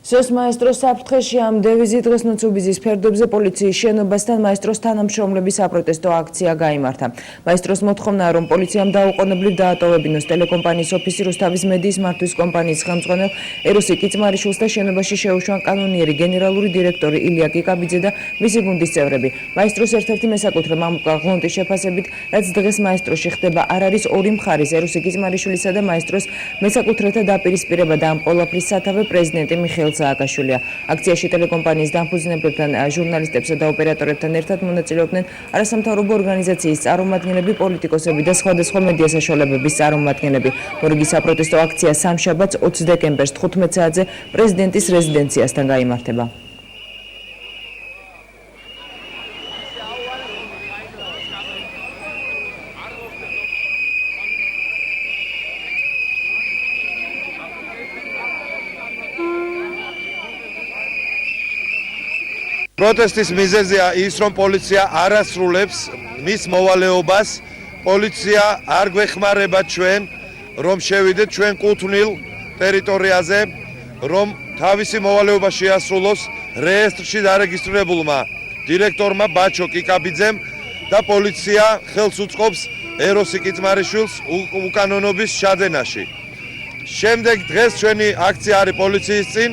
სოს მაესტროს საფრთხეში ამდევი დღეს ნუცუბიძის ფერდობზე პოლიციის შენობასთან მაესტროს თანამშრომლების საპროტესტო აქცია გაიმართა. მაესტროს მოთხოვნაა, რომ პოლიციამ დაუყოვნებლივ დაატოვებინოს ტელეკომპანიის ოფისი რუსთავის მედიის მართვის კომპანიის ხელმძღვანელ ეროსი კიცმარიშვილს და შენობაში შეუშვან კანონიერი გენერალური დირექტორი ილია კიკაბიძე და მისი გუნდის წევრები. მაესტროს ერთ-ერთი მესაკუთრე მამუკა ღლონტის შეფასებით, რაც დღეს მაესტროში ხდება, არ არის ორი მხარის ეროსი კიცმარიშვილისა და მაესტროს მესაკუთრეთა დაპირისპირება და ამ ყველაფრის სათავე პრეზიდენტი მიხეილ სააკაშვილია. აქციაში ტელეკომპანიის დამფუძნებლებთან, ჟურნალისტებსა და ოპერატორებთან ერთად მონაწილეობდნენ არასამთავრობო ორგანიზაციის წარმომადგენლები, პოლიტიკოსები და სხვადასხვა მედია საშუალებების წარმომადგენლები. მორიგი საპროტესტო აქცია სამშაბათს 20 დეკემბერს 15 საათზე პრეზიდენტის რეზიდენციასთან გაიმართება. პროტესტის მიზეზია ის, რომ პოლიცია არ ასრულებს მის მოვალეობას. პოლიცია არ გვეხმარება ჩვენ, რომ შევიდეთ ჩვენ კუთვნილ ტერიტორიაზე, რომ თავისი მოვალეობა შეასრულოს რეესტრში დარეგისტრირებულმა დირექტორმა ბაჩო კიკაბიძემ და პოლიცია ხელს უწყობს ეროსი კიცმარიშვილს უკანონობის ჩადენაში. შემდეგ დღეს ჩვენი აქცია არის პოლიციის წინ.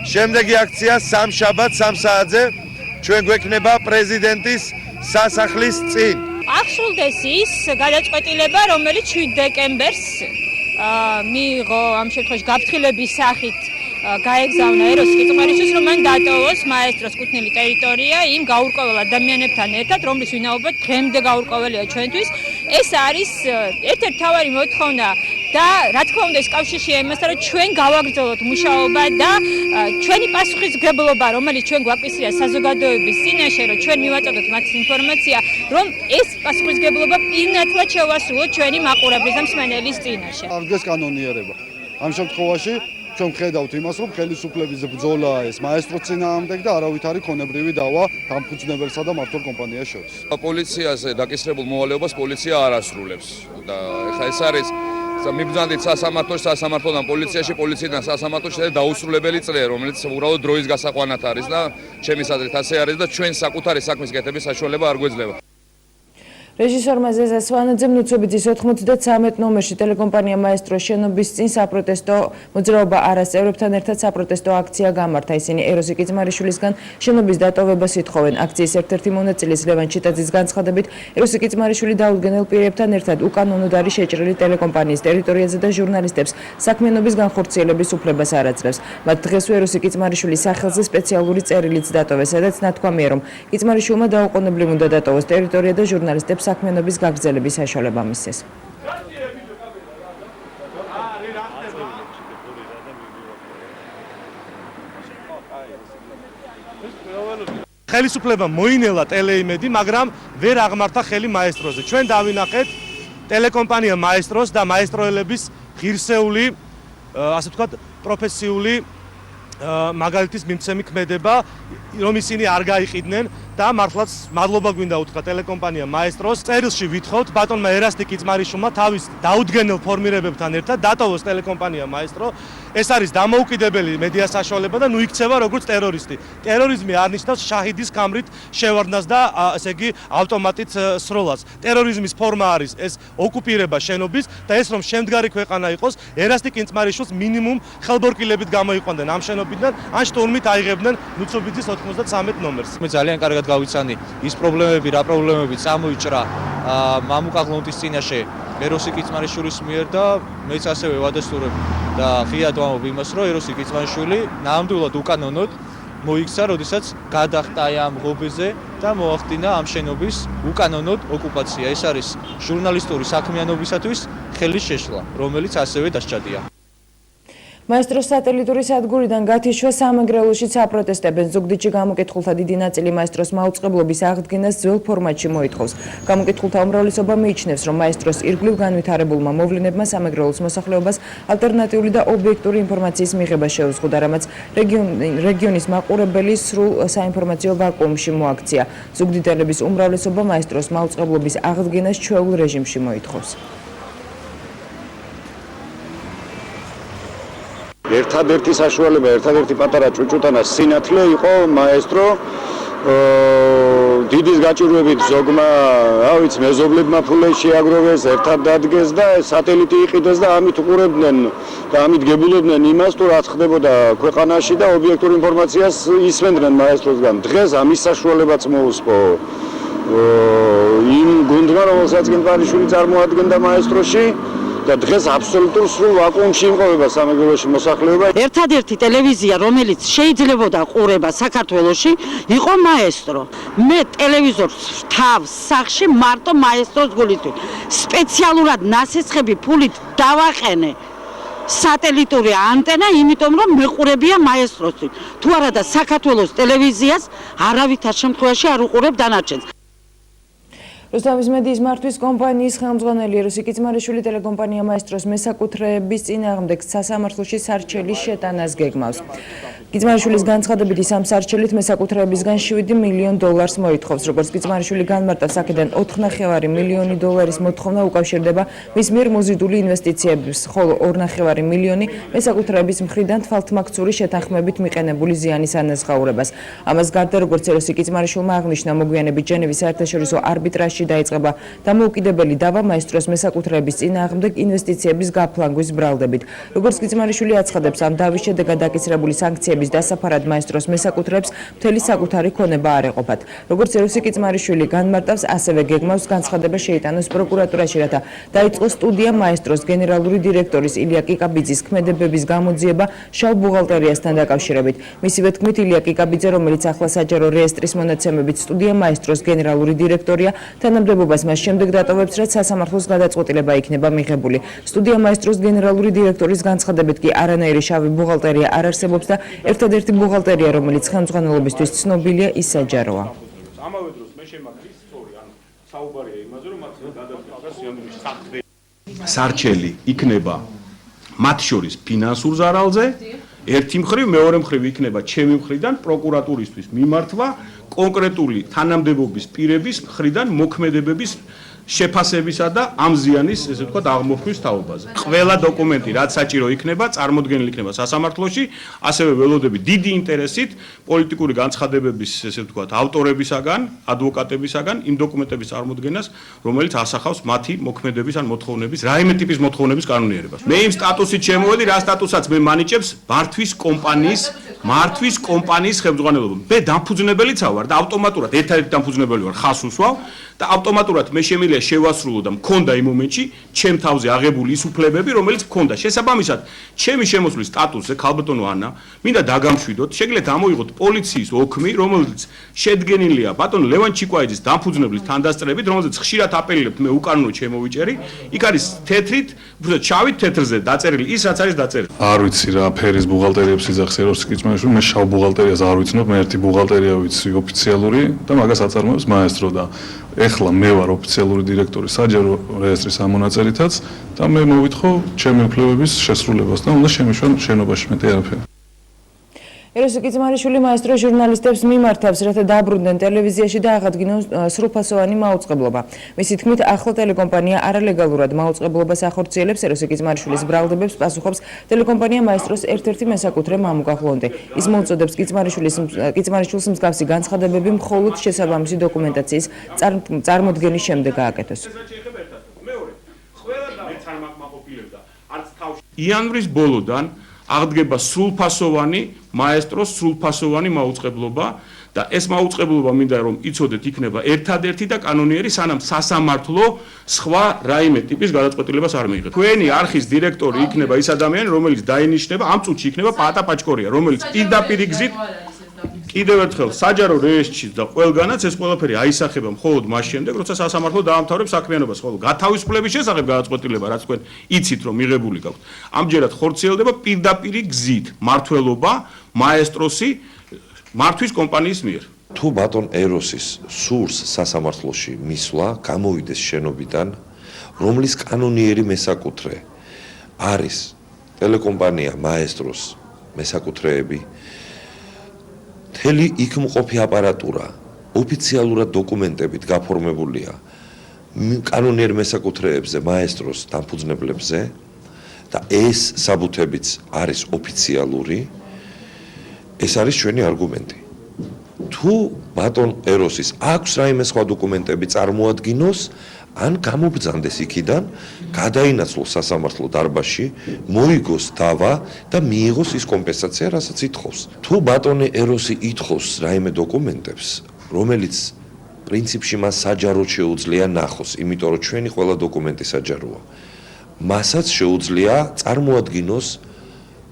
შემდეგი აქცია სამშაბათს 3 საათზე ჩვენ გვექნება პრეზიდენტის სასახლის წინ. აღსრულდეს ის გადაწყვეტილება, რომელიც 7 დეკემბერს მიიღო ამ შემთხვევაში გაფრთხილების სახით გაეგზავნა ეროს კიცმარიშვილს, რომ მან დატოვოს მაესტროს კუთვნილი ტერიტორია იმ გაურკვეველ ადამიანებთან ერთად, რომლის ვინაობა დღემდე გაურკვეველია ჩვენთვის. ეს არის ერთ-ერთი მთავარი მოთხოვნა და რა თქმა უნდა ეს კავშირშია იმასთან, რომ ჩვენ გავაგრძელოთ მუშაობა და ჩვენი პასუხისმგებლობა, რომელიც ჩვენ გვაკვისრია საზოგადოების წინაშე, რომ ჩვენ მივაწოდოთ მათ ინფორმაცია, რომ ეს პასუხისმგებლობა პირნათლად შევასრულოთ ჩვენი მაყურებლის და მსმენელის წინაშე. არ დგეს კანონიერება. ამ შემთხვევაში ჩვენ ვხედავთ იმას, რომ ხელისუფლების ბრძოლა ეს მაესტროს წინააღმდეგ და არავითარი ქონებრივი დავა დამფუძნებელსა და მმართველ კომპანიას შორის. პოლიციაზე დაკისრებულ მოვალეობას პოლიცია არ ასრულებს და ეხლა ეს არის მიბრძანდით სასამართლოდან პოლიციაში, პოლიციიდან სასამართლოში დაუსრულებელი წრე, რომელიც უბრალოდ დროის გასაყვანად არის და ჩემის აზრით ასე არის და ჩვენ საკუთარი საქმის გეთების საშუალება არ გვეძლება. რეჟისორმა ზეზა სვანაძემ ნუცუბიძის 93 ნომერში ტელეკომპანია მაესტროს შენობის წინ საპროტესტო მოძრაობა არასწევრებთან ერთად საპროტესტო აქცია გამართა. ისინი ეროსი კიცმარიშვილისგან შენობის დატოვებას ითხოვენ. აქციის ერთ-ერთი მონაწილის ლევან ჩიტაძის განცხადებით, ეროსი კიცმარიშვილი დაუდგენელ პირებთან ერთად უკანონოდ არის შეჭრილი ტელეკომპანიის ტერიტორიაზე და ჟურნალისტებს საქმიანობის განხორციელების უფლებას არ აძლევს. მათ დღესვე ეროსი კიცმარიშვილის სახელზე სპეციალური წერილიც დატოვეს, სადაც ნათქვამია, რომ კიცმარიშვილმა დაუყოვნებლივ უნდა დატოვოს ტერიტორია და ჟურნალისტებს საქმიანობის გაგრძელების საშუალება მისცეს. ხელისუფლებამ მოინელა ტელეიმედი, მაგრამ ვერ აღმართა ხელი მაესტროზე. ჩვენ დავინახეთ ტელეკომპანია მაესტროს და მაესტროელების ღირსეული, ასე ვთქვათ, პროფესიული მაგალითის მიმცემი ქმედება, რომ ისინი არ გაიყიდნენ და მართლაც მადლობა გვინდა უთხრა ტელეკომპანია მაესტროს. წერილში ვითხოვთ ბატონმა ერასტი კიცმარიშვილმა თავის დაუდგენელ ფორმირებებთან ერთად დატოვოს ტელეკომპანია მაესტრო. ეს არის დამოუკიდებელი მედია საშუალება და ნუ იქცევა როგორც ტერორისტი. ტერორიზმი არ ნიშნავს შაჰიდის კამრით შევარდნას და ესე იგი ავტომატით სროლას. ტერორიზმის ფორმა არის ეს ოკუპირება შენობის და ეს რომ შემდგარი ქვეყანა იყოს, ერასტი კიცმარიშვილს მინიმუმ ხელბორკილებით გამოიყვანდნენ ამ შენობიდან, ან შტურმით აიღებდნენ ნუცუბიძის 93 ნომერს. მე ძალიან კარგად გავიცანი ის პრობლემები, რა პრობლემები წამოიჭრა მამუკა ღლონტის წინაშე ეროსი კიცმარიშვილის მიერ და მეც ასევე ვადასტურებ და ღიად ვამბობ იმას, რომ ეროსი კიცმარიშვილი ნამდვილად უკანონოდ მოიქცა, როდესაც გადახტა ამ ღობეზე და მოახდინა ამ შენობის უკანონოდ ოკუპაცია. ეს არის ჟურნალისტური საქმიანობისათვის ხელის შეშლა, რომელიც ასევე დასჭადია. მაესტროს სატელიტური სადგურიდან გათიშვა სამეგრელოში საპროტესტებენ. ზუგდიდში გამოკითხულთა დიდი ნაწილი მაესტროს მაუწყებლობის აღდგენას ძველ ფორმატში მოითხოვს. გამოკითხულთა უმრავლესობა მიიჩნევს, რომ მაესტროს ირგვლივ განვითარებულმა მოვლენებმა სამეგრელოს მოსახლეობას ალტერნატიული და ობიექტური ინფორმაციის მიღება შეუზღუდა, რამაც რეგიონის მაყურებელი სრულ საინფორმაციო ვაკუუმში მოაქცია. ზუგდიდელების უმრავლესობა მაესტროს მაუწყებლობის აღდგენას ჩვეულ რეჟიმში მოითხოვს. ერთადერთი საშუალება, ერთადერთი პატარა ჭუჭუტანას სინათლე იყო მაესტრო დიდის გაჭირვებით ზოგმა, რა ვიცი, მეზობლებმა ფულე შეაგროვეს, ერთად დადგეს და სატელიტი იყიდეს და ამით უყურებდნენ და ამით გებულობდნენ იმას, თუ რაც ხდებოდა ქვეყანაში და ობიექტურ ინფორმაციას ისმენდნენ მაესტროსგან. დღეს ამის საშუალებაც მოუსპო იმ გუნდმა, რომელსაც გენპარიშვილი წარმოადგენდა მაესტროში და დღეს აბსოლუტურ სრულ ვაკუუმში იმყოფება სამეგრელოში მოსახლეობა. ერთადერთი ტელევიზია, რომელიც შეიძლებოდა ყურება საქართველოში, იყო მაესტრო. მე ტელევიზორს თავს სახში მარტო მაესტროს გულისთვის. სპეციალურად ნასესხები ფულით დავაყენე სატელიტური ანტენა, იმიტომ რომ მეყურებია მაესტროსთვის. თუ არა და საქართველოს ტელევიზიას არავითარ შემთხვევაში არ უყურებ დანარჩენს. რუსთავის მედიის მართვის კომპანიის ხელმძღვანელი ეროსი კიცმარიშვილი ტელეკომპანია მაესტროს მესაკუთრეების წინააღმდეგ სასამართლოში სარჩელის შეტანას გეგმავს. კიცმარიშვილის განცხადებით ის ამ სარჩელით მესაკუთრეებისგან $7 მილიონ მოითხოვს. როგორც კიცმარიშვილი განმარტავს, აქედან $4.5 მილიონი მოთხოვნა უკავშირდება მის მიერ მოზიდული ინვესტიციების, ხოლო $2.5 მილიონი მესაკუთრეების მხრიდან თვალთმაქცური შეთანხმებით მიყენებული ზიანის ანაზღაურებას. ამას გარდა, როგორც ეროსი კიცმარიშვილმა აღნიშნა, მოგვიანებით ჟენევის საერთაშორისო არბიტრაჟში დაიწყება დამოუკიდებელი დავა მაესტროს მესაკუთრეების წინააღმდეგ ინვესტიციების გაფლანგვის ბრალდებით. როგორც კიცმარიშვილი აცხადებს, ამ დავის შედეგად დაკისრებული სანქციების დასაფარად მაესტროს მესაკუთრეებს მთელი საკუთარი ქონება არ ეყოფათ. როგორც ეროსი კიცმარიშვილი განმარტავს, ასევე გეგმავს განცხადება შეიტანოს პროკურატურაში, რათა დაიწყოს სტუდია მაესტროს გენერალური დირექტორის ილია კიკაბიძის ქმედებების გამოძიება შავ ბუღალტერიასთან დაკავშირებით. მისივე თქმით, ილია კიკაბიძე, რომელიც ახლა საჯარო რეესტრის მონაცემებით სტუდია მაესტროს გენერალური დირექტორია, თანამდებობას მას შემდეგ დატოვებს, რაც სასამართლოს გადაწყვეტილება იქნება მიღებული. სტუდია მაესტროს გენერალური დირექტორის განცხადებით კი არანაირი შავი ბუღალტერია არ არსებობს და ერთადერთი ბუღალტერია, რომელიც ხელმძღვანელობისთვის ცნობილია, ის საჯაროა. ამავე დროს მე შემაქრის სწორი, ანუ საუბარია იმაზე, რომ მათ გადაწყვეტა სიამოვნების საფრთხე. სარჩელი იქნება მათ შორის ფინანსურ ზარალზე, ერთი მხრივ, მეორე მხრივ იქნება ჩემი მხრიდან პროკურატურისთვის მიმართვა კონკრეტული თანამდებობის პირების მხრიდან მოქმედებების შეფასებისა და ამ ზიანის, ესე ვთქვათ, აღმოფხვის თაობაზე. ყველა დოკუმენტი, რაც საჭირო იქნება, წარმოდგენილი იქნება სასამართლოში, ასევე ველოდები დიდი ინტერესით პოლიტიკური განცხადებების, ესე ვთქვათ, ავტორებისაგან, ადვოკატებისაგან იმ დოკუმენტების წარმოდგენას, რომელიც ასახავს მათი მოქმედების ან მოთხოვნების, რაიმე ტიპის მოთხოვნების კანონიერებას. მე იმ სტატუსით შემოვედი, რა სტატუსაც მე მანიჭებს მართვის კომპანიის ხელმძღვანელობა. მე დამფუძნებელიც ვარ და ავტომატურად ერთადერთი დამფუძნებელი ვარ, ხას უსვავ და ავტომატურად მე შემიძლია შევასრულო და მქონდა იმ მომენტში ჩემ თავზე აღებული ის უფლებები, რომელიც მქონდა. შესაბამისად, ჩემი შემოსვლის სტატუსზე, ქალბატონო ანა, მინდა დაგამშვიდოთ, შეგიძლიათ ამოიღოთ პოლიციის ოქმი, რომელიც შედგენილია ბატონ ლევან ჩიკვაიძის დამფუძნებლის თანდასწრებით, რომელზეც ხშირად აპელირებთ მე უკანონო შემოვიჭერი. იქ არის თეთრით, უბრალოდ შავით თეთრზე დაწერილი ის, რაც არის დაწერილი. არ ვიცი რა ფერის ბუღალტერიებს იძახს ეროსი კიცმარიშვილი, მე შავ ბუღალტერიას არ ვიცნობ, მე ერთი ბუღალტერია ვიცი ოფიციალური და მაგას აწარმოებს მაესტრო და ეხლა მე ვარ ოფიციალური დირექტორი საჯარო რეესტრის ამონაწერითაც და მე მოვითხოვ ჩემი უფლებების შესრულებას და უნდა შემიშვან შენობაში მეტი არაფერი. ეროსი კიცმარიშვილი მაესტრო ჟურნალისტებს მიმართავს, რათა დააბრუნდნენ ტელევიზიაში და აღადგინონ სრულფასოვანი მაუწყებლობა. მისი თქმით, ახლა ტელეკომპანია არალეგალურად მაუწყებლობას ახორციელებს. ეროსი კიცმარიშვილის ბრალდებებს პასუხობს ტელეკომპანია მაესტროს ერთ-ერთი მესაკუთრე მამუკა ხლონტე. ის მოუწოდებს კიცმარიშვილს მსგავსი განცხადებები მხოლოდ შესაბამისი დოკუმენტაციის წარმოდგენის შემდეგ გააკეთოს. იანვრის ბოლოდან აღდგება სრულფასოვანი მაესტროს სრულფასოვანი მაუწყებლობა და ეს მაუწყებლობა მინდა რომ იცოდეთ იქნება ერთადერთი და კანონიერი, სანამ სასამართლო სხვა რაიმე ტიპის გადაწყვეტილებას არ მიიღებს. თქვენი არხის დირექტორი იქნება ის ადამიანი, რომელიც დაინიშნება, ამ წუთში იქნება პატა პაჭკორია, რომელიც პირდაპირ გზით კიდევ ერთხელ საჯარო რეესტრში და ყველგანაც ეს ყველაფერი აისახება მხოლოდ მას შემდეგ, როცა სასამართლო დაამთავრებს საქმიანობას, ხოლო გათავისუფლების შესახებ გადაწყვეტილება, რაც თქვენ იცით რომ მიღებული გაქვთ. ამჯერად ხორციელდება პირდაპირ გზით მართლობა მაესტროსი მართვის კომპანიის მიერ. თუ ბატონ ეროსის სურს სასამართლოში მისვლა, გამოვიდეს შენობიდან, რომლის კანონიერი მესაკუთრე არის ტელეკომპანია მაესტროს მესაკუთრეები, მთელი იქ მყოფი აპარატურა ოფიციალურად დოკუმენტებით გაფორმებულია კანონიერ მესაკუთრეებზე, მაესტროს დამფუძნებლებზე და ეს საბუთებიც არის ოფიციალური. ეს არის ჩვენი არგუმენტი. თუ ბატონ ეროსის აქვს რაიმე სხვა დოკუმენტები წარმოადგინოს, ან გამობრძანდეს იქიდან, გადაინაცვლოს სასამართლო დარბაზში, მოიგოს დავა და მიიღოს ის კომპენსაცია, რასაც ითხოვს. თუ ბატონი ეროსი ითხოვს რაიმე დოკუმენტებს, რომელიც პრინციპში მას საჯაროდ შეუძლია ნახოს, იმიტომ რომ ჩვენი ყველა დოკუმენტი საჯაროა. მასაც შეუძლია წარმოადგინოს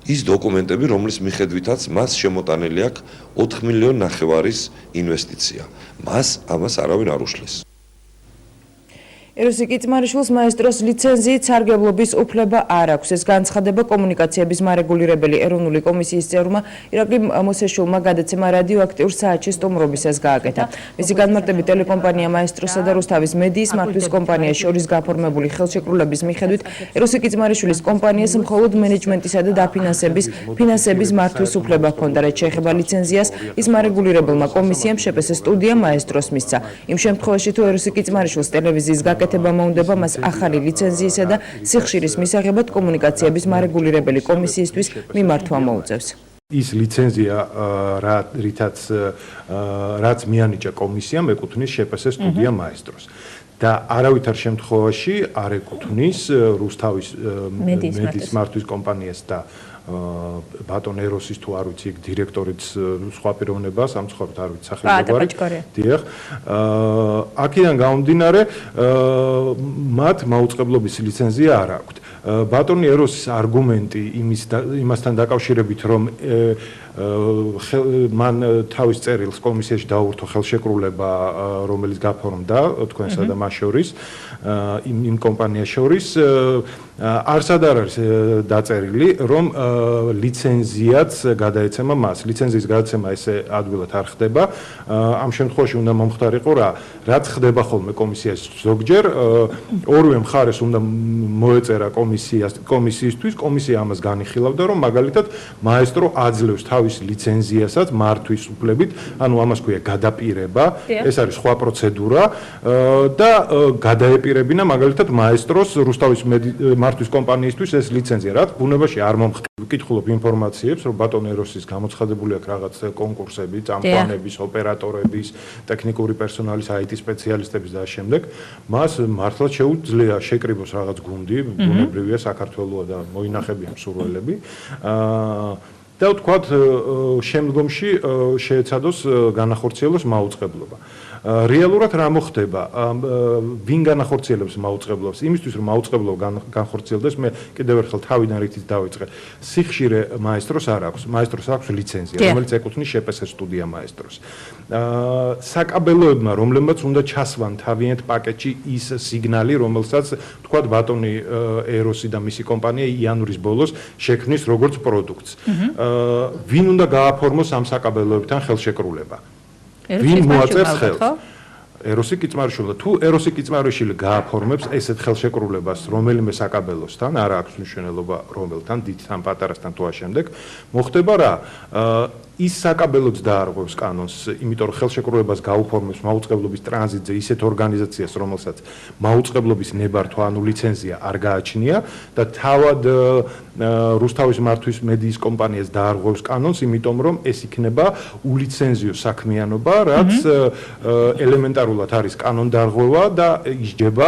ის დოკუმენტები, რომლის მიხედვითაც მას შემოტანილი აქვს 4,5 მილიონი ინვესტიცია. მას ამას არავინ არ უშლის. ეროსი კიწმარიშვილს მაესტროს ლიცენზიით სარგებლობის უფლება არ აქვს. ეს განცხადება კომუნიკაციების მარეგულირებელი ეროვნული კომისიის წევრმა ირაკლი მოსეშულმა გადაცემა რადიოაქტიურ საათში სტუმრობისას გააკეთა. მისი განმარტებით ტელეკომპანია მაესტროსა და რუსთავის მედიის მართვის კომპანიას შორის გაფორმებული ხელშეკრულების მიხედვით ეროსი კიწმარიშვილის კომპანიას მხოლოდ მენეჯმენტისა და ფინანსების მართვის უფლება ჰქონდა, რაც შეეხება ლიცენზიას, ის მარეგულირებელმა კომისიამ შეპეს სტუდია მაესტროს მისცა. იმ შემთხვევაში თუ ეროსი კიწმარიშვილს ტელევიზიის გაკეთება მოუნდება, მას ახალი ლიცენზიისა და სიხშირის მისაღებად კომუნიკაციების მარეგულირებელი კომისიისთვის მიმართვა მოუწევს. ის ლიცენზია რაც მიანიჭა კომისიამ ეკუთვნის შეპეს სტუდია მაესტროს და არავითარ შემთხვევაში არ ეკუთვნის რუსთავის მედიის მართვის კომპანიას და ბატონ ეროსის თუ არ ვიცი დირექტორიც სხვა პიროვნებას ამცხოვრებთ არ ვიცი სახელმწიფო. დიახ. აქედან გამომდინარე მათ მაუწყებლობის ლიცენზია არ აქვთ. ბატონი ეროსის არგუმენტი იმასთან დაკავშირებით რომ მან თავის წერილს კომისიაში დაუერთო ხელშეკრულება რომელიც გაფორმდა თქვენსა და მას შორის იმ კომპანიას შორის არსად არ არის დაწერილი რომ ლიცენზიაც გადაეცემა მას. ლიცენზიის გადაცემა ესე ადვილად არ ხდება. ამ შემთხვევაში უნდა მომხდარიყო რაც ხდება ხოლმე კომისიაში ზოგჯერ ორივე მხარეს უნდა მოეწერა კომისიისთვის, კომისია ამას განიხილავდა რომ მაგალითად მაესტრო აძლევს თავის ლიცენზიასაც მართვის უფლებით, ანუ ამას ქვია გადაპირება, ეს არის სხვა პროცედურა და გადაეპირებინა მაგალითად მაესტროს რუსთავის მართვის კომპანიისთვის ეს ლიცენზია, რაც ბუნებაში არ მომხდარა. ვკითხულობ ინფორმაციებს, რომ ბატონ ეროსის გამოცხადებული აქვს რაღაც კონკურსები, წამყვანების, ოპერატორების, ტექნიკური პერსონალის, IT სპეციალისტების და შემდეგ, მას მართლაც შეუძლია შეკრიბოს რაღაც გუნდი, ბუნებრივია საქართველოა და მოინახებიან მსურველები. და ვთქვათ, შემდგომში შეეცადოს განახორციელოს მაუწყებლობა. რეალურად რა მოხდება? ვინ განახორციელებს მაუწყებლობას? იმისთვის რომ მაუწყებლობა განხორციელდეს, მე კიდევ ერთხელ თავიდან რითიც დავიწყე. სიხშირე მაესტროს არ აქვს. მაესტროს აქვს ლიცენზია, რომელიც ეკუთვნის შეპეს სტუდია მაესტროს. საკაბელოებმა, რომლებმაც უნდა ჩასვან თავიანთ პაკეტში ის სიგნალი, რომელსაც ვთქვათ ბატონი ეროსი და მისი კომპანია იანვრის ბოლოს შექმნის როგორც პროდუქტს. ვინ უნდა გააფორმოს ამ საკაბელოებთან ხელშეკრულება? ვინ მოაწერს ხელს? ეროსი კიწმარიშვილი. თუ ეროსი კიწმარიშვილი გააფორმებს ესეთ ხელშეკრულებას რომელიმე საკაბელოსთან, არ აქვს მნიშვნელობა რომელთან, დიდთან, პატარასთან თუ ამავდროულად, მოხდება რა? ის საკაბელოც დაარღვევს კანონს, იმიტომ რომ ხელშეკრულებას გაუფორმებს მაუწყებლობის ტრანზიტზე ისეთ ორგანიზაციას, რომელსაც მაუწყებლობის ნებართვა, ანუ ლიცენზია არ გააჩნია და თავად რუსთავის მართვის მედიის კომპანიას დაარღვევს კანონს, იმიტომ რომ ეს იქნება ულიცენზიო საქმიანობა, რაც ელემენტარულად არის კანონდარღვევა და ისჯება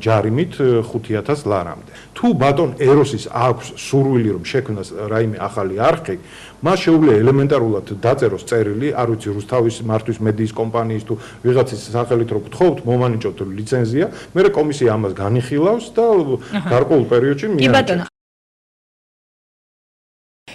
ჯარიმით 5,000 ლარამდე. თუ ბატონ ეროსის აქვს სურვილი რომ შექმნას რაიმე ახალი არხი, მას შეუძლია ელემენტარულად დაწეროს წერილი, არ ვიცი რუსთავის მართვის მედიის კომპანიის თუ ვიღაცის სახელით რომ გთხოვთ, მომანიჭოთ ლიცენზია, მერე კომისია ამას განიხილავს და გარკვეულ პერიოდში მიენიჭებს.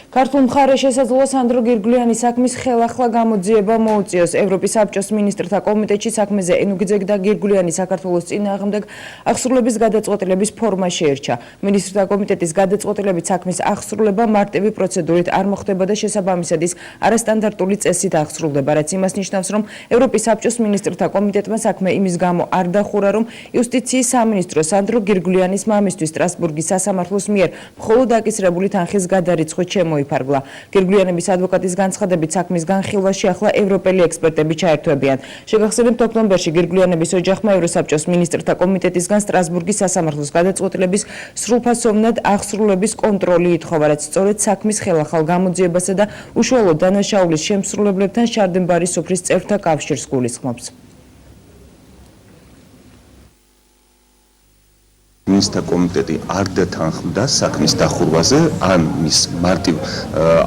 ქართულ მხარეს შესაძლოა სანდრო გირგვლიანის საქმის ხელახლა გამოძიება მოუწიოს. ევროპის საბჭოს მინისტრთა კომიტეტში საქმეზე ენუგძეგ და გირგვლიანი საქართველოს წინააღმდეგ აღსრულების გადაწყვეტილების ფორმა შეერჩა. მინისტრთა კომიტეტის გადაწყვეტილებით საქმის აღსრულება მარტივი პროცედურით არ მოხდება და შესაბამისად ის არასტანდარტული წესით აღსრულდება, რაც იმას ნიშნავს, რომ ევროპის საბჭოს მინისტრთა კომიტეტმა საქმე იმის გამო არ დახურა, რომ იუსტიციის სამინისტრო სანდრო გირგვლიანის მამისთვის სტრასბურგის სასამართლოს მიერ მხოლოდ აკისრებული თანხის გადარიცხვით შემოიფარგლა. გირგვლიანების ადვოკატის განცხადებით, საქმის განხილვაში ახლა ევროპელი ექსპერტები ჩაერთვებიან. შეგახსენებთ, ოქტომბერში გირგვლიანების ოჯახმა ევროსაბჭოს მინისტრთა კომიტეტისგან სტრასბურგის სასამართლოს გადაწყვეტილების სრულფასოვნად აღსრულების კონტროლი ითხოვა, რაც სწორედ საქმის ხელახალ გამოძიებასა და უშუალო დანაშაულის შემსრულებლებთან შარდენბარის სუფრის წევრთა კავშირს გულისხმობს. მინისტრთა კომიტეტი არ დათანხმდა საქმის დახურვაზე ან მის მარტივ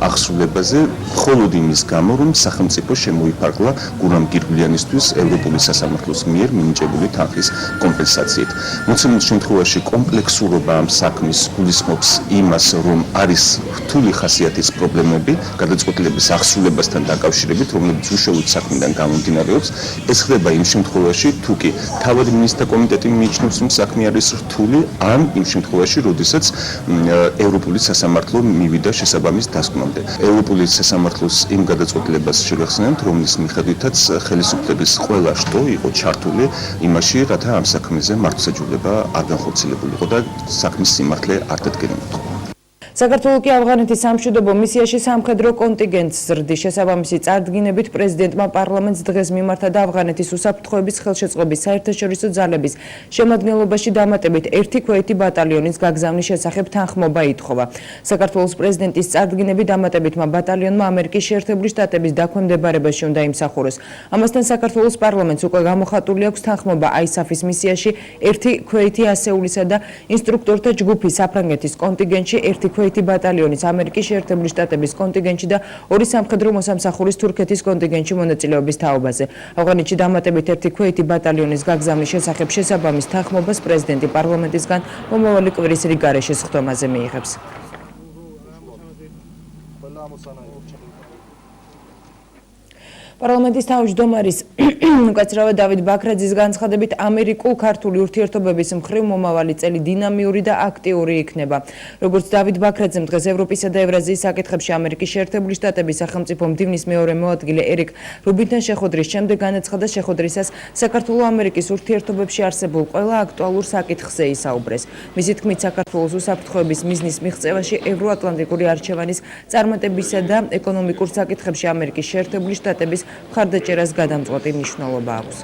აღსრულებაზე მხოლოდ იმის გამო, რომ სახელმწიფო შემოიფარგლა გურამ გირგვლიანისთვის ევროპული სასამართლოს მიერ მინიჭებული თანხის კომპენსაციით. მოცემულ შემთხვევაში კომპლექსურობა ამ საქმის გულისხმობს იმას, რომ არის რთული ხასიათის პრობლემები გადაწყვეტილების აღსრულებასთან დაკავშირებით, რომლებიც უშუალოდ საქმიდან გამომდინარეობს. ეს ხდება იმ შემთხვევაში, თუ კი თავად მინისტრთა კომიტეტი მიიჩნევს, რომ საქმე არის რთული, ან იმ შემთხვევაში, როდესაც ევროპული სასამართლო მივიდა შესაბამის დასკვნამდე. ევროპული სასამართლოს იმ გადაწყვეტილებას შევეხსენებთ, რომლის მიხედვითაც ხელისუფლების ყველა შტო იყო ჩართული იმაში, რათა ამ საქმეზე მართლმსაჯულება არ განხორციელებულიყო და საქმის სიმართლე არ დადგენილიყო. საქართველოს კი ავღანეთის სამშვიდობო მისიაში სამხედრო კონტინგენტს ზრდის. შესაბამისი წარდგინებით პრეზიდენტმა პარლამენტს დღეს მიმართა და ავღანეთის უსაფრთხოების ხელშეწყობის საერთაშორისო ძალების შემადგენლობაში დამატებით 1 ქვეითი ბატალიონის გაგზავნის შესახებ თანხმობა ითხოვა. საქართველოს პრეზიდენტის წარდგინებით დამატებითმა ბატალიონმა ამერიკის შეერთებული შტატების დაქვემდებარებაში უნდა იმსახუროს. ამასთან საქართველოს პარლამენტს უკვე გამოხატული აქვს თანხმობა ISAF-ის მისიაში 1 ქვეითი ასეულისა და ინსტრუქტორთა ჯგუფის საფრანგეთის კონტინგენტში 1 ქვეითი ბატალიონის ამერიკის შეერთებული შტატების კონტინგენტში და 2 სამხედრო მოსამსახურის თურქეთის კონტინგენტში მონაწილეობის თაობაზე. ავღანეთში დამატებით 1 ქვეითი ბატალიონის გაგზავნის შესახებ შესაბამის თანხმობას პრეზიდენტი პარლამენტისგან მომავალი კვირის რიგ გარეშე სხდომაზე მიიღებს. პარლამენტის თავმჯდომარის უკაცრავად დავით ბაქრაძის განცხადებით, ამერიკულ-ქართული ურთიერთობების მხრივ მომავალი წელი დინამიური და აქტიური იქნება. როგორც დავით ბაქრაძემ დღეს ევროპისა და ევრაზიის საკითხებში ამერიკის შეერთებული შტატების სახელმწიფო მდივნის მეორე მოადგილე ერიკ რუბინთან შეხვედრის შემდეგ განაცხადა, შეხვედრისას საქართველო-ამერიკის ურთიერთობებში არსებულ ყველა აქტუალურ საკითხზე ისაუბრეს. მისი თქმით, საქართველოს უსაფრთხოების მიზნის მიღწევაში ევროატლანტიკური არჩევანის წარმატებისა და ეკონომიკურ საკითხებში ამერიკის შეერთებული შტატების მხარდაჭერას გადამწყვეტი მნიშვნელობა აქვს.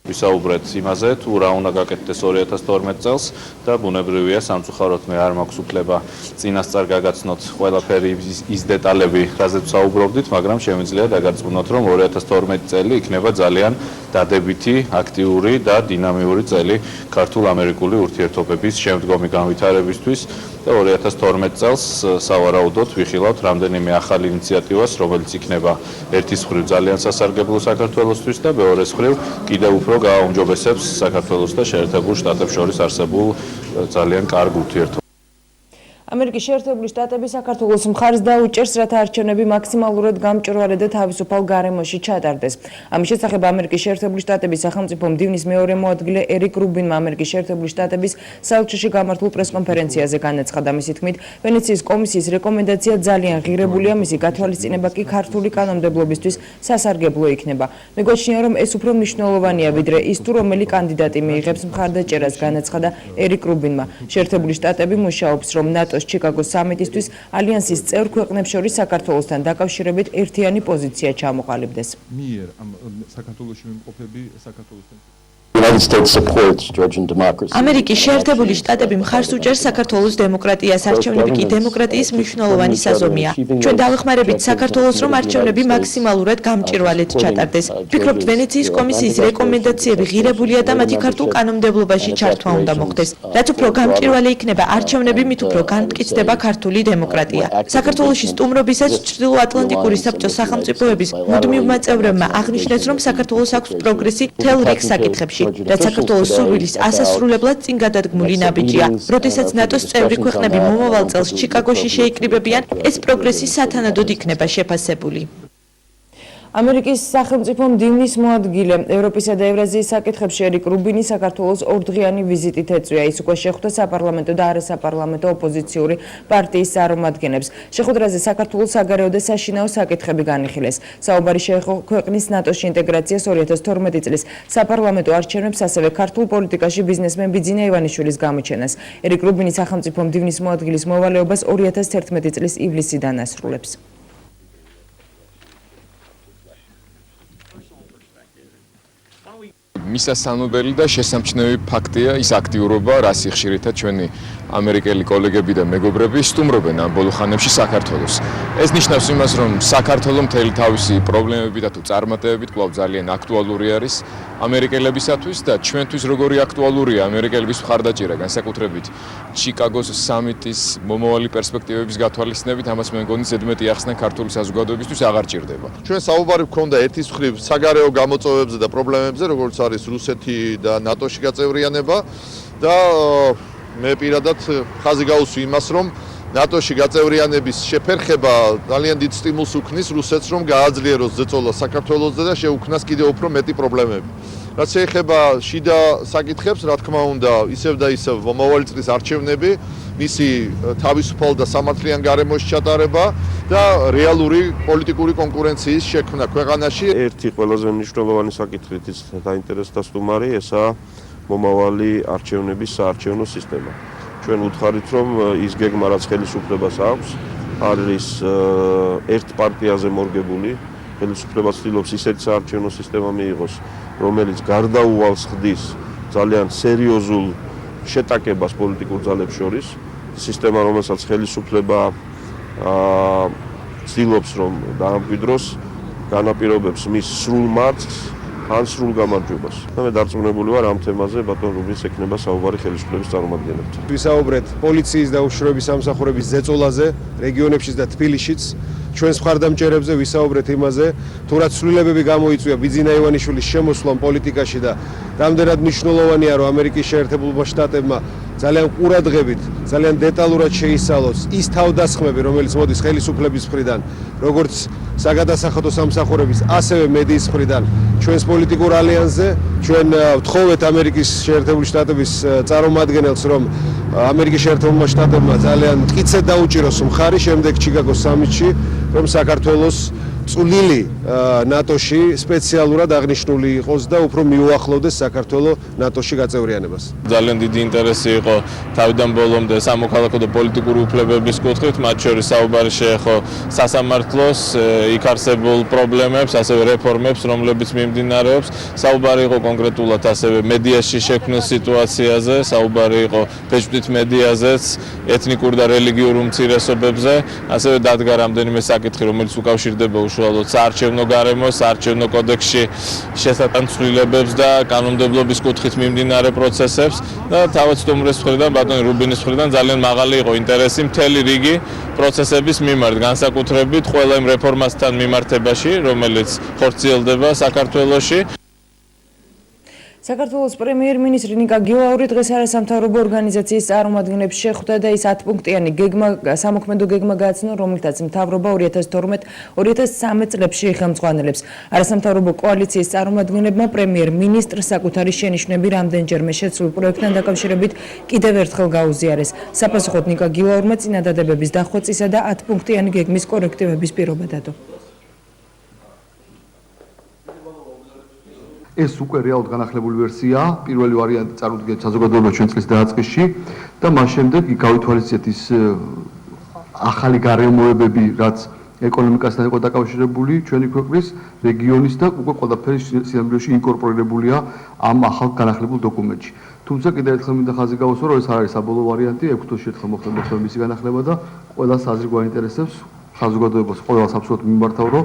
ვისაუბრეთ იმაზე, თუ რა უნდა გაკეთდეს 2012 წელს და ბუნებრივია სამწუხაროდ მე არ მაქვს უფლება წინასწარ გაგაცნოთ ყველაფერი ის დეტალები, რაზეც ვსაუბრობდით, მაგრამ შემიძლია დაგარწმუნოთ, რომ 2012 წელი იქნება ძალიან დადებითი, აქტიური და დინამიური წელი ქართულ-ამერიკული ურთიერთობების შემდგომი განვითარებისთვის და 2012 წელს სავარაუდოდ ვიხილავთ რამდენიმე ახალი ინიციატივას, რომელიც იქნება ერთის მხრივ ძალიან სასარგებლო საქართველოსთვის და მეორეს მხრივ კიდევ უფრო გააუმჯობესებს საქართველოს და შეერთებულ შტატებს შორის არსებულ ძალიან კარგ ურთიერთობებს. ამერიკის შეერთებული შტატები საქართველოს მხარს დაუჭერს, რათა არჩევნები მაქსიმალურად გამჭვირვალე და თავისუფალ გარემოში ჩატარდეს. ამის შესახებ ამერიკის შეერთებული შტატების სახელმწიფო მდივნის მეორე მოადგილე ერიკ რუბინმა ამერიკის შეერთებული შტატების საელჩოში გამართულ პრესკონფერენციაზე განაცხადა. მისი თქმით, ვენეციის კომისიის რეკომენდაცია ძალიან ღირებულია, მისი გათვალისწინება კი ქართული კანონმდებლობისთვის სასარგებლო იქნება. მეგვაჩნია, რომ ეს უფრო მნიშვნელოვანია, ვიდრე ის თუ რომელი კანდიდატი მიიღებს მხარდაჭერას, განაცხადა ერიკ რუბინმა. შეერთებული შტატები მუშაობს, რომ ნატოს ჩიკაგოს სამიტისთვის ალიანსის წევრ ქვეყნებს შორის საქართველოსთან დაკავშირებით ერთიანი პოზიცია ჩამოყალიბდეს. მიერ ამ საქართველოში მიმყოფები საქართველოსთან ამერიკის შეერთებული შტატები მხარს უჭერს საქართველოს დემოკრატიას, არჩევნები კი დემოკრატიის მნიშვნელოვანი საზომია. ჩვენ დავეხმარებით საქართველოს, რომ არჩევნები მაქსიმალურად გამჭვირვალედ ჩატარდეს. ვფიქრობთ, ვენეციის კომისიის რეკომენდაციები ღირებულია და მათი ქართულ კანონმდებლობაში ჩართვა უნდა მოხდეს. რაც უფრო გამჭვირვალე იქნება არჩევნები, მით უფრო განმტკიცდება ქართული დემოკრატია. საქართველოში სტუმრობისას ჩრდილოატლანტიკური საბჭოს სახელმწიფოების მუდმივმა წევრებმა აღნიშნეს, რომ საქართველოს აქვს პროგრესი მთელ რიგ საკითხებში. რაც საქართველოს სურვილის ასასრულებლად წინ გადადგმული ნაბიჯია. როდესაც ნატოს წევრი ქვეყნები მომავალ წელს ჩიკაგოში შეიკრიბებიან, ეს პროგრესი სათანადოდ იქნება შეფასებული. ამერიკის სახელმწიფო მდივნის მოადგილე ევროპისა და ევრაზიის საკითხებში ერიკ რუბინი საქართველოს ორდღიანი ვიზიტით ეწვია. ის უკვე შეხვდა საპარლამენტო და არასაპარლამენტო ოპოზიციური პარტიის წარმომადგენლებს. შეხვედრაზე საქართველოს საგარეო და საშინაო საკითხები განიხილეს. საუბარი შეეხო ქვეყნის ნატოში ინტეგრაციას 2012 წლის საპარლამენტო არჩევნებს, ასევე ქართულ პოლიტიკაში ბიზნესმენ ბიძინა ივანიშვილის გამოჩენას. ერიკ რუბინი სახელმწიფო მდივნის მოადგილის მოვალეობას 2011 წლის ივლისიდან ასრულებს. მისასალმებელი და შესამჩნევი ფაქტია ის აქტიურობა, რაც ხშირითად ჩვენი ამერიკელი კოლეგები და მეგობრები სტუმრობენ ამ ბოლო ხანებში საქართველოს. ეს ნიშნავს იმას, რომ საქართველო მთელი თავისი პრობლემებით და თუ წარმატებებით კვლავ ძალიან აქტუალური არის ამერიკელებისათვის და ჩვენთვის როგორი აქტუალურია ამერიკელების მხარდაჭერა, განსაკუთრებით ჩიკაგოს სამიტის მომავალი პერსპექტივების გათვალისწინებით, ამას მე მგონი ზედმეტი ახსნა ქართული საზოგადოებისთვის აღარ ჭირდება. ჩვენ საუბარი გვქონდა ერთის მხრივ საგარეო გამოწვევებზე და პრობლემებზე, როგორც არის რუსეთი და ნატოში გაწევრიანება და მე პირადად ხაზი გავუსვი იმას, რომ ნატოში გაწევრიანების შეფერხება ძალიან დიდ სტიმულს უქმნის რუსეთს, რომ გააძლიეროს ზეწოლა საქართველოსზე და შეუქმნას კიდევ უფრო მეტი პრობლემები. რაც შეეხება შიდა საკითხებს, რა თქმა უნდა, ისევ და ისევ მომავალი წლის არჩევნები, მისი თავისუფალ და სამართლიან გარემოში ჩატარება და რეალური პოლიტიკური კონკურენციის შექმნა ქვეყანაში. ერთი ყველაზე მნიშვნელოვანი საკითხით დაინტერესდა სტუმარი, ესაა მომავალი არჩევნების საარჩევნო სისტემა. ჩვენ უთხარით, რომ ის გეგმა, რაც ხელისუფლებას აქვს, არის ერთ პარტიაზე მორგებული. ხელისუფლება ცდილობს ისეთი საარჩევნო სისტემა მიიღოს, რომელიც გარდაუვალს ხდის ძალიან სერიოზულ შეტაკებას პოლიტიკურ ძალებს შორის. სისტემა, რომელსაც ხელისუფლება ცდილობს, რომ დაამკვიდროს, განაპირობებს მის სრულ მარცხს ან სრულ გამარჯვებას. და მე დარწმუნებული ვარ ამ თემაზე ბატონ რუბინს ექნება საუბარი ხელისუფლების წარმომადგენლებთან. ვისაუბრეთ პოლიციის და უშიშროების სამსახურების ზეწოლაზე რეგიონებშიც და თბილისშიც. ჩვენს მხარდამჭერებზე ვისაუბრეთ იმაზე, თუ რა ცვლილებები გამოიწვია ბიძინა ივანიშვილის შემოსვლამ პოლიტიკაში და რამდენად მნიშვნელოვანია, რომ ამერიკის შეერთებულმა შტატებმა ძალიან ყურადღებით, ძალიან დეტალურად შეისწავლოს ის თავდასხმები, რომელიც მოდის ხელისუფლების მხრიდან, როგორც საგადასახადო სამსახურების, ასევე მედიის მხრიდან ჩვენს პოლიტიკურ ალიანსზე. ჩვენ ვთხოვეთ ამერიკის შეერთებული შტატების წარმომადგენელს, რომ ამერიკის შეერთებულმა შტატებმა ძალიან მტკიცედ დაუჭიროს მხარი შემდეგ ჩიკაგოს სამიტში, რომ საქართველოს წვლილი ნატოში სპეციალურად აღნიშნული იყოს და უფრო მიუახლოვდეს საქართველოს ნატოში გაწევრიანებას. ძალიან დიდი ინტერესი იყო თავიდან ბოლომდე სამოქალაქო და პოლიტიკური უფლებების კუთხით, მათ შორის საუბარი შეეხო სასამართლოს, იქ არსებულ პრობლემებს, ასევე რეფორმებს, რომლებიც მიმდინარეობს. საუბარი იყო კონკრეტულად ასევე მედიაში შექმნილ სიტუაციაზე, საუბარი იყო ფეჭვდით მედიაზეც, ეთნიკურ და რელიგიურ უმცირესობებზე, ასევე დადგა რამდენიმე საკითხი, რომელიც უკავშირდება უშუალოდ საარჩევნო გარემოს, საარჩევნო კოდექსში შესატან ცვლილებებს და კანონმდებლობის კუთხით მიმდინარე პროცესებს და თავად სტუმრის მხრიდან, ბატონ რუბინის მხრიდან ძალიან მაღალი იყო ინტერესი მთელი რიგი პროცესების მიმართ, განსაკუთრებით ყველა იმ რეფორმასთან მიმართებაში, რომელიც ხორციელდება საქართველოში. საქართველოს პრემიერ-მინისტრი ნიკა გილაური დღეს არასამთავრობო ორგანიზაციის წარმომადგენლებს შეხვდა და ის 10 პუნქტიანი სამოქმედო გეგმა გააცნო, რომელთაც მთავრობა 2012-2013 წლებში იხელმძღვანელებს. არასამთავრობო კოალიციის წარმომადგენლებმა პრემიერ-მინისტრს საკუთარი შენიშვნები რამდენჯერმე შეცვლილ პროექტთან დაკავშირებით კიდევ ერთხელ გაუზიარეს. საფასუხოდ ნიკა გილაურმა წინადადებების დახვეწისა და 10 პუნქტიანი გეგმის კორექტივების პირობა დადო. ეს უკვე რეალურად განახლებული ვერსიაა, პირველი ვარიანტი წარმოდგენთ საზოგადოებრივ ჩვენ წლის დაწყისში და მას შემდეგ გავითვალისწინეთ ის ახალი გარემოებები, რაც ეკონომიკასთან იყო დაკავშირებული ჩვენი ქვეყნის, რეგიონის და უკვე ყველაფერი სინამდვილეში ინკორპორირებულია ამ ახალ განახლებულ დოკუმენტში. თუმცა კიდევ ერთხელ მინდა ხაზი გავუსვა, რომ ეს არ არის საბოლოო ვარიანტი, 6 თვეში ერთხელ მოხდება მისი განახლება და ყველა საზრ გვაინტერესებს საზოგადოებას ყველას აბსოლუტურად მიმართავ, რომ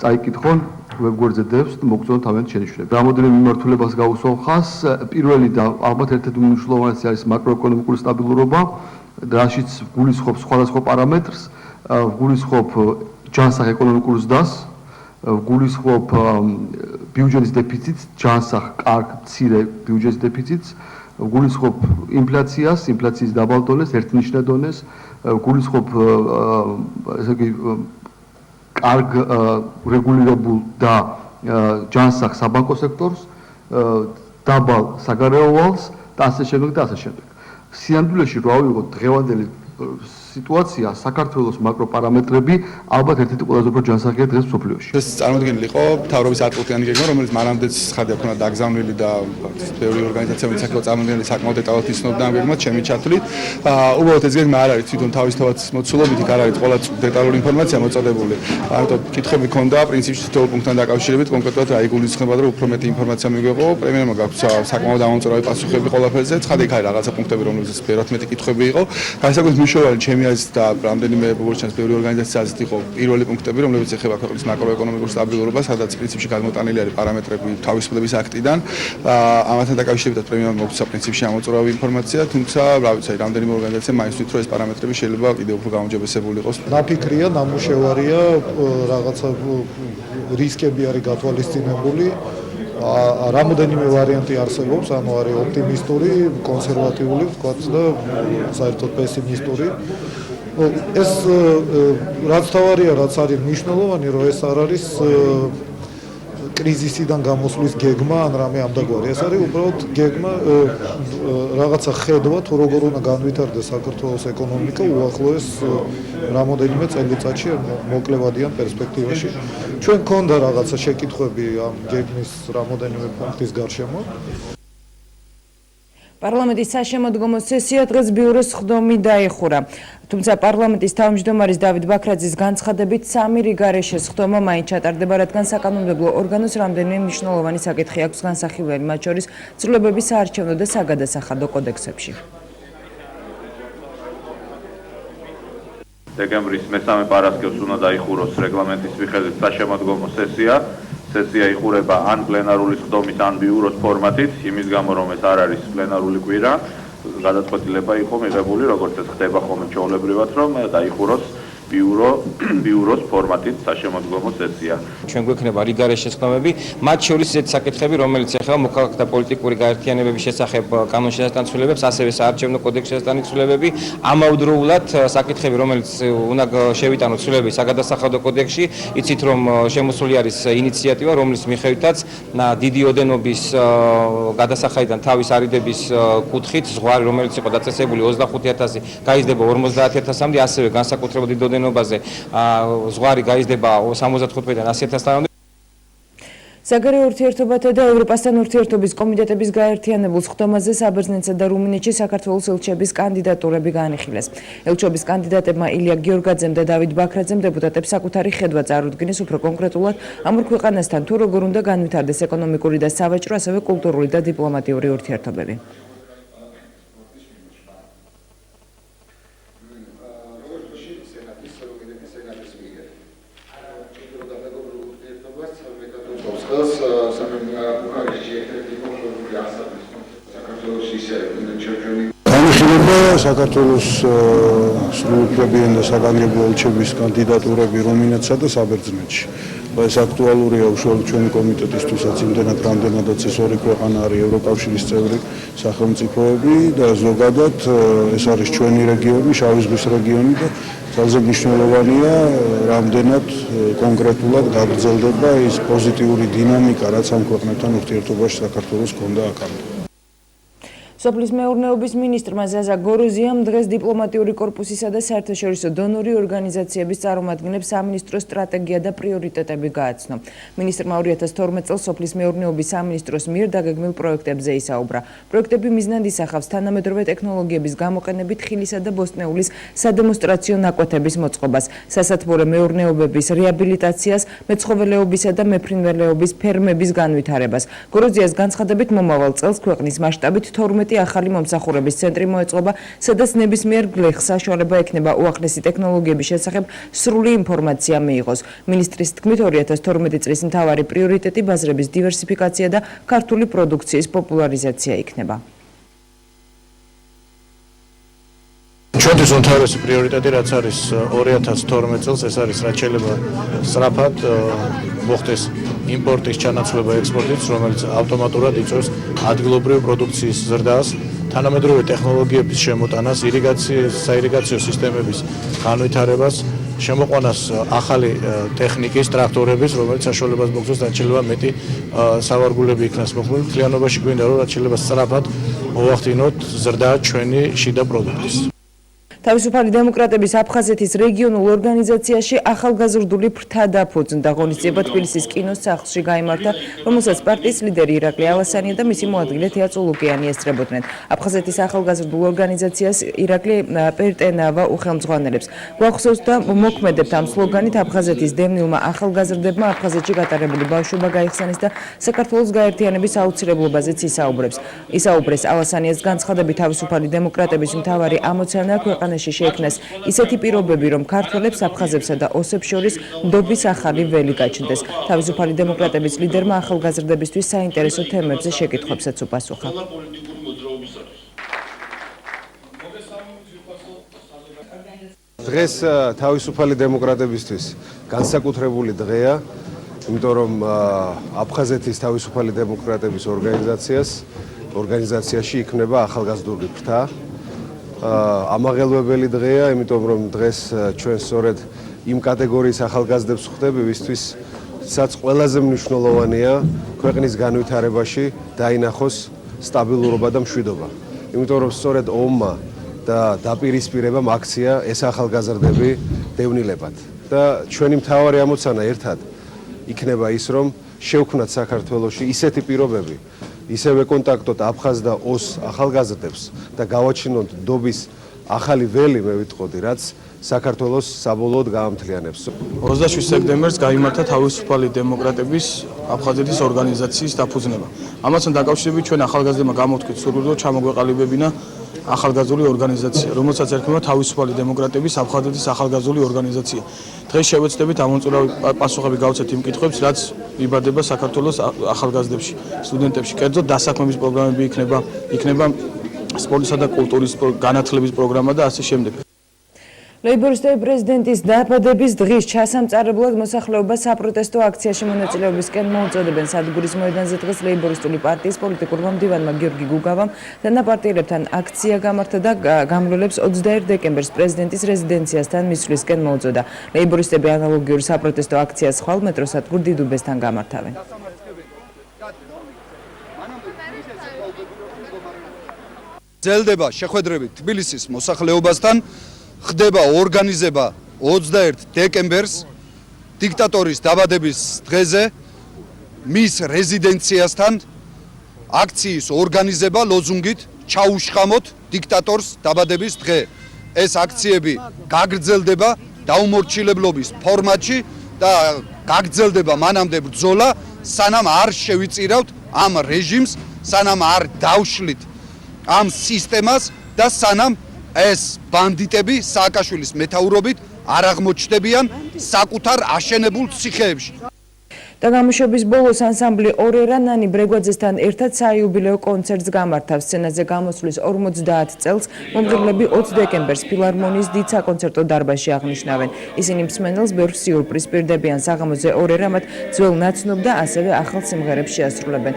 წაიკითხონ ვებგვერდზე დევს და მოგწონთ თავიანთი შენიშვნები. რამოდენიმე მიმართულებას გავუსვამ ხაზს. პირველი და ალბათ ერთ-ერთი უმნიშვნელოვანესი არის მაკროეკონომიკური სტაბილურობა, რაშიც გულისხმობს სხვადასხვა პარამეტრს, გულისხმობ ჯანსაღ ეკონომიკურ ზრდას, გულისხმობ ბიუჯეტის დეფიციტს, ჯანსაღ კარგ მცირე ბიუჯეტის დეფიციტს, გულისხმობ ინფლაციას, ინფლაციის დაბალ დონეს, ერთნიშნად დონეს, გულისხმობ ესე იგი კარგ რეგულირებულ და ჯანსაღ საბანკო სექტორს, დაბალ საგარეო ვალს და ასე შემდეგ და ასე შემდეგ. სინამდვილეში რა ვიღოთ დღევანდელი სიტუაცია, საქართველოს მაკროპარამეტრები ალბათ ერთ-ერთი ყველაზე უფრო ჯანსაღია დღეს მსოფლიოში. ეს წარმოდგენილი იყო მთავრობის აწყვეტიანი გეგმა, რომელიც მანამდეც ხადია ქონა დაგზავნილი და ბევრი ორგანიზაციები საქართველოს წარმოდგენილი საკმაოდ დეტალურად იცნობდა ამ გეგმას, ჩემი ჩათვლით. უბრალოდ ეს გეგმა არ არის თვითონ თავისთავად მოცულობით, იქ არ არის ყველა დეტალური ინფორმაცია მოწოდებული. ამიტომ კითხვები ქონდა პრინციპში თითოეულ პუნქტთან დაკავშირებით, კონკრეტულად რა იგულისხმება, რომ უფრო მეტი ინფორმაცია მიგვეღო. პრემიერმა გაქვს საკმაოდ ამომწურავი პასუხები ყველაფერზე. ცხადი იქ არის რაღაცა პუნქტები, რომლებზეც ბევრად მეტი კითხვები იყო. განსაკუთრებით მნიშვნელოვანი ჩემი აზრით და რამდენიმე როგორც ბევრი ორგანიზაციის აზრით იყო პირველი პუნქტები, რომლებიც ეხება ქვეყნის მაკროეკონომიკურ სტაბილურობას, სადაც პრინციპში გადმოტანილი არის პარამეტრები თავისუფლების აქტიდან. ამასთან დაკავშირებით პრემიერმა მოგცა პრინციპში ამოწურავი ინფორმაცია, თუმცა, რა ვიცი, რამდენიმე ორგანიზაცია მაინც თვით, რომ ეს პარამეტრები შეიძლება კიდევ უფრო გაუმჯობესებული იყოს. ნაფიქრია, ნამუშევარია, რაღაცა რისკები არის გათვალისწინებული. რამოდენიმე ვარიანტი არსებობს, ანუ არის ოპტიმისტური, კონსერვატიული, ვთქვათ და საერთოდ პესიმისტური. ეს რაც თავარია, რაც არის მნიშვნელოვანი, რომ ეს არ არის კრიზისიდან გამოსვლის გეგმა ან რამე ამდაგვარი. ეს არის უბრალოდ გეგმა, რაღაცა ხედვა, თუ როგორ უნდა განვითარდეს საქართველოს ეკონომიკა უახლოეს რამოდენიმე წელიწადში, მოკლევადიან პერსპექტივაში. ჩვენ გქონდა რაღაცა შეკითხვები ამ გეგმის რამოდენიმე პუნქტის გარშემო. პარლამენტის საშემოდგომო სესია დღეს ბიუროს ხდომით დაიხურა. თუმცა პარლამენტის თავმჯდომარის დავით ბაქრაძის განცხადებით სამი რიგარეშეს ხდომა მაინც ჩატარდება, რადგან საკანონმდებლო ორგანოს რამდენიმე მნიშვნელოვანი საკითხი აქვს განსახილველი, მათ შორის ცვლილებების საარჩევნო და საგადასახადო კოდექსებში. დეკემბრის მესამე პარასკევს უნდა დაიხუროს რეგლამენტის მიხედვით საშემოდგომო სესია. სესია იხურება ან პლენარული ხდომით, ან ბიუროს ფორმატით, იმის გამო რომ ეს არ არის პლენარული კვირა, გადაწყვეტილება იყო მიღებული, როგორც ეს ხდება ხოლმე ჩვეულებრივად, რომ დაიხუროს ბიუროს ფორმატით საშემოდგომო სესია. ჩვენ გვექნება რიგარეშეს ხდომები, მათ შორის ისეთი საკითხები, რომელიც ეხება მოქალაქეთა პოლიტიკური გაერთიანებების შესახებ კანონშესახებთან ცვლილებებს, ასევე საარჩევნო კოდექსთან ცვლილებები, ამავდროულად საკითხები, რომელიც უნდა შევიტანოთ ცვლილებები საგადასახადო კოდექსში, იცით რომ შემოსული არის ინიციატივა, რომლის მიხედვითაც დიდი ოდენობის გადასახადიდან თავის არიდების კუთხით ზღვარი, რომელიც იყო დაწესებული 25000, გაიზრდება 50000-მდე, ასევე განსაკუთრებულ დიდ ოდენობაზე ზღვარი გაიზრდება 75-დან 100.000-მდე. საგარეო ურთიერთობათა და ევროპასთან ურთიერთობის კომიტეტების გაერთიანებულ ხდომაზე საბერძნეთსა და რუმინეთში საქართველოს ელჩების კანდიდატურები განიხილეს. ელჩობის კანდიდატებმა ილია გიორგაძემ და დავით ბაქრაძემ დეპუტატებს საკუთარი ხედვა წარუდგინეს უფრო კონკრეტულად ამ ორ ქვეყანასთან თუ როგორ უნდა განვითარდეს ეკონომიკური და სავაჭრო, ასევე კულტურული და დიპლომატიური ურთიერთობები. განიხილება საქართველოს სრულუფლებიანი და საგანგებო ელჩების კანდიდატურები რუმინეთსა და საბერძნეთში. ეს აქტუალურია უშუალოდ ჩვენი კომიტეტისთვისაც, იმდენად რამდენადაც ეს ორი ქვეყანა არის ევროკავშირის წევრი სახელმწიფოები და ზოგადად ეს არის ჩვენი რეგიონი, შავი ზღვის რეგიონი და ძალზე მნიშვნელოვანია, რამდენად კონკრეტულად გაგრძელდება ის პოზიტიური დინამიკა, რაც ამ ქვეყნებთან ურთიერთობაში საქართველოს ჰქონდა აქამდე. სოფლის მეურნეობის მინისტრმა ზაზა გოროზიამ დღეს დიპლომატიური კორპუსისა და საერთაშორისო დონორი ორგანიზაციების წარმომადგენლებს სამინისტროს სტრატეგია და პრიორიტეტები გააცნო. მინისტრმა 2012 წელს სოფლის მეურნეობის სამინისტროს მიერ დაგეგმილ პროექტებზე ისაუბრა. პროექტები მიზნად ისახავს თანამედროვე ტექნოლოგიების გამოყენებით ხილისა და ბოსტნეულის სადემონსტრაციო ნაკვეთების მოწყობას, სასათბურე მეურნეობების რეაბილიტაციას, მეცხოველეობისა და მეფრინველეობის ფერმების განვითარებას. გოროზიას განცხადებით მომავალ წელს ქვეყნის მასშტაბით 12 ახალი მომსახურების ცენტრი მოეწყობა, სადაც ნებისმიერ გლეხს საშუალება ექნება უახლესი ტექნოლოგიების შესახებ სრული ინფორმაცია მიიღოს. მინისტრის თქმით 2012 წლის მთავარი პრიორიტეტი ბაზრების დივერსიფიკაცია და ქართული პროდუქციის პოპულარიზაცია იქნება. ჩვენთვის უმთავრესი პრიორიტეტი რაც არის 2012 წელს, ეს არის რაც შეიძლება სწრაფად მოხდეს იმპორტის ჩანაცვლება ექსპორტით, რომელიც ავტომატურად იწვევს ადგილობრივი პროდუქციის ზრდას, თანამედროვე ტექნოლოგიების შემოტანას, საირიგაციო სისტემების განვითარებას, შემოყვანას ახალი ტექნიკის, ტრაქტორების, რომელიც საშუალებას მოგცემს რაც შეიძლება მეტი სავარგულები იქნას მოხმული. მთლიანობაში გვინდა რომ რაც შეიძლება სწრაფად მოვახდინოთ ზრდა ჩვენი შიდა პროდუქტის. თავისუფალი დემოკრატების აფხაზეთის რეგიონულ ორგანიზაციაში ახალგაზრდული ფრთა დაფუძნდა. ღონისძიება თბილისის კინოს სახლში გაიმართა, რომელსაც პარტიის ლიდერი ირაკლი ალასანია და მისი მოადგილე თეა წულუკიანი ესწრებოდნენ. აფხაზეთის ახალგაზრდულ ორგანიზაციას ირაკლი პერტენავა უხელმძღვანელებს. გვახსოვს და მოქმედებთ ამ სლოგანით აფხაზეთის დევნილმა ახალგაზრდებმა აფხაზეთში გატარებული ბავშვობა გაიხსენეს და საქართველოს გაერთიანების აუცილებლობაზეც ისაუბრეს. ალასანიას განცხადებით თავისუფალი დემოკრატების მთავარი ამოცანა ქვეყანაში შეექმნას ისეთი პირობები, რომ ქართველებს, აფხაზებსა და ოსებს შორის ნდობის ახალი ველი გაჩნდეს. თავისუფალი დემოკრატების ლიდერმა ახალგაზრდებისთვის საინტერესო თემებზე შეკითხვებსაც უპასუხა. დღეს თავისუფალი დემოკრატებისთვის განსაკუთრებული დღეა, იმიტომ რომ აფხაზეთის თავისუფალი დემოკრატების ორგანიზაციაში იქნება ახალგაზრდული ფრთა. ამაღელვებელი დღეა, იმიტომ რომ დღეს ჩვენ სწორედ იმ კატეგორიის ახალგაზრდებს ხვდები, ვისთვისაც ყველაზე მნიშვნელოვანია ქვეყნის განვითარებაში დაინახოს სტაბილურობა და მშვიდობა. იმიტომ რომ სწორედ ომმა და დაპირისპირებამ აქცია ეს ახალგაზრდები დევნილებად. და ჩვენი მთავარი ამოცანა ერთად იქნება ის, რომ შევქმნათ საქართველოში ისეთი პირობები, ისევე კონტაქტოთ აფხაზ და ოს ახალგაზრდებს და გავაჩინოთ ნდობის ახალი ველი, მე ვიტყოდი, რაც საქართველოს საბოლოოდ გაამთლიანებს. 27 სექტემბერს გაიმართა თავისუფალი დემოკრატების აფხაზეთის ორგანიზაციის დაფუძნება. ამასთან დაკავშირებით ჩვენ ახალგაზრდებმა გამოთქვით სურვილს ჩამოგვეყალიბებინა ახალგაზრდული ორგანიზაცია, რომელსაც ერქმევა თავისუფალი დემოკრატების აფხაზეთის ახალგაზრდული ორგანიზაცია. დღეს შევეცდებით ამომწურავი პასუხები გავცეთ იმ კითხვებს, რაც იბადება საქართველოს ახალგაზრდებში, სტუდენტებში. კერძოდ დასაქმების პროგრამები იქნება სპორტისა და კულტურის განათლების პროგრამა და ასე შემდეგ. ლეიბორისტები პრეზიდენტის დაბადების დღის ჩასამწარებლად მოსახლეობას საპროტესტო აქციაში მონაწილეობისკენ მოუწოდებენ. სადგურის მოედანზე დღეს ლეიბორისტული პარტიის პოლიტიკურმა მდივანმა გიორგი გუგავამ დანაპარტიელებთან აქცია გამართა და გამლულებს 21 დეკემბერს პრეზიდენტის რეზიდენციასთან მისვლისკენ მოუწოდა. ლეიბორისტები ანალოგიურ საპროტესტო აქციას ხვალ მეტროსადგურ დიდუბესთან გამართავენ. ძელდება შეხვედრებით თბილისის მოსახლეობასთან, ხდება ორგანიზება 21 დეკემბერს დიქტატორის დაბადების დღეზე მის რეზიდენციასთან აქციის ორგანიზება ლოზუნგით ჩაუშხამოთ დიქტატორს დაბადების დღე. ეს აქციები გაგრძელდება დაუმორჩილებლობის ფორმატში და გაგრძელდება მანამდე ბრძოლა, სანამ არ შევიწირავთ ამ რეჟიმს, სანამ არ დავშლით ამ სისტემას და სანამ ეს ბანდიტები სააკაშვილის მეთაურობით არ აღმოჩნდებიან საკუთარ აშენებულ ციხეებში. და გამოშვების ბოლოს ანსამბლი ორერა ნანი ბრეგვაძესთან ერთად საიუბილეო კონცერტს გამართავს. სცენაზე გამოსვლის 50 წელს მომღერლები 20 დეკემბერს ფილარმონიის დიდ საკონცერტო დარბაზში აღნიშნავენ. ისინი მსმენელს ბევრ სიურპრიზს პირდებიან. საღამოზე ორერა მათ ძველ ნაცნობ და ასევე ახალ სიმღერებს შეასრულებენ.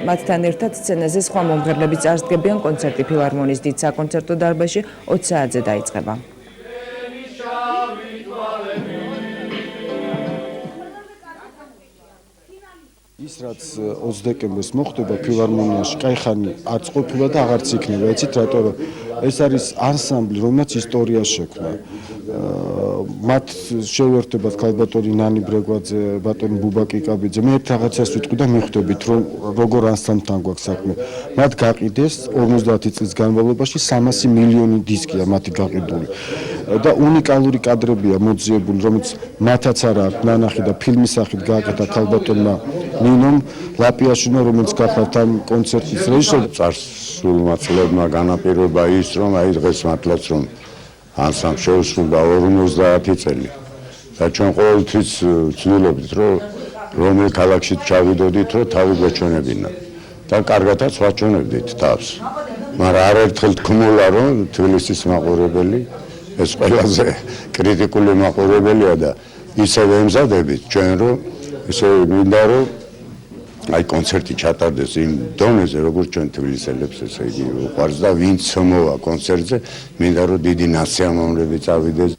მათთან ერთად სცენაზე სხვა მომღერლებიც წარსდგებიან. კონცერტი ფილარმონიის დიდ საკონცერტო დარბაზში 20 საათზე დაიწყება. ის რაც 20 დეკემბერს მოხდება ფილარმონიაში, кайხანი არც ყოფილა და აღარც იქნება. ეცით რატო რომ ეს არის ანსამბლი, რომელიც ისტორიას შექმნა. მათ შევერთებათ ქალბატონი ნანი ბრეგვაძე, ბატონი ბუბაკი კაბიძე. მე ერთ რაღაცას ვიტყვი და მიხვდებით რომ როგორ ანსამბლთან გვაქვს საქმე. მათ გაყიდეს 50 წლის განმავლობაში 300 მილიონი დისკია მათი გაყიდული. და უნიკალური კადრებია მოძიებული, რომელიც მათაც არ აქვს ნანახი და ფილმის სახით გააკეთა ქალბატონმა ნინომ ლაპიაშვილმა, რომელიც გახლავთ ამ კონცერტის რეჟისორი. წარსულმა წლებმა განაპირობა ის, რომ აი დღეს მართლაც რომ ანსამბლი შეუსრულდა 50 წელი და ჩვენ ყოველთვის ვცდილობთ რომ რომელ ქალაქში ჩავიდოდით რომ თავი გვეჩვენებინა და კარგადაც ვაჩვენებდით თავს. მაგრამ არაერთხელ თქმულა რომ თბილისის მაყურებელი ეს ყველაზე კრიტიკული მაყურებელია და ისევ ემზადებით ჩვენ რომ ესე მინდა რომ აი კონცერტი ჩატარდეს იმ დონეზე როგორც ჩვენ თბილისელებს ესე იგი უყვარს და ვინც მოვა კონცერტზე მინდა რომ დიდი ნაცია მომრები წავიდეს.